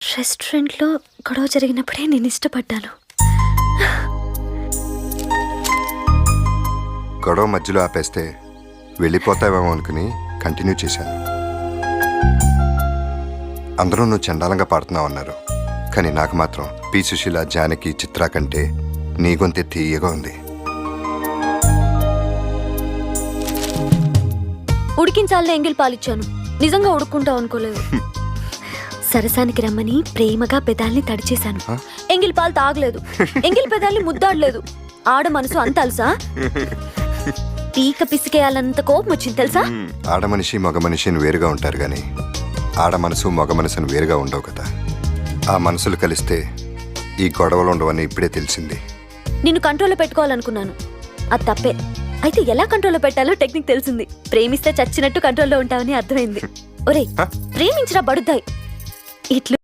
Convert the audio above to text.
రెస్టారెంట్లో గొడవ జరిగినప్పుడే నేను ఇష్టపడ్డాను. గొడవ మధ్యలో ఆపేస్తే వెళ్ళిపోతావేమో అనుకుని కంటిన్యూ చేశాను. అందరూ నువ్వు చండాలంగా పాడుతున్నావు అన్నారు. కానీ నాకు మాత్రం పి సుశీల, జానకి, చిత్ర కంటే నీ గొంతే తీయగా ఉంది. ఉడికించాలని ఎంగిల్ పాలిచ్చాను. నిజంగా ఉడుక్కుంటావు అనుకోలేదు. సరసానికి రమ్మని ప్రేమగా పెదాల్ని తడిచేశాను. ఎంగిల్ పాలు తాగలేదు. ఎంగిల్ పెదాల్ని ముద్దాడలేదు. ఆడ మనసు అంత అలసా? పీక పిసికేయాలంత కోపం వచ్చింది తెలుసా? ఆడ మనిషి మగ మనిషిని వేరుగా ఉంటారు కానీ ఆడ మనసు మగ మనసుని వేరుగా ఉండవు కదా. ఆ మనసులు కలిస్తే ఈ గొడవలు ఉండవని ఇప్పుడే తెలిసింది. నిన్ను కంట్రోల్లో పెట్టుకోవాలనుకున్నాను. అది తప్పే. అయితే ఎలా కంట్రోల్లో పెట్టాలో టెక్నిక్ తెలిసింది. ప్రేమిస్తే చచ్చినట్టు కంట్రోల్లో ఉంటావని అర్థమైంది. ఒరేయ్, ప్రేమించరా బడుద్దాయి. ఇట్లు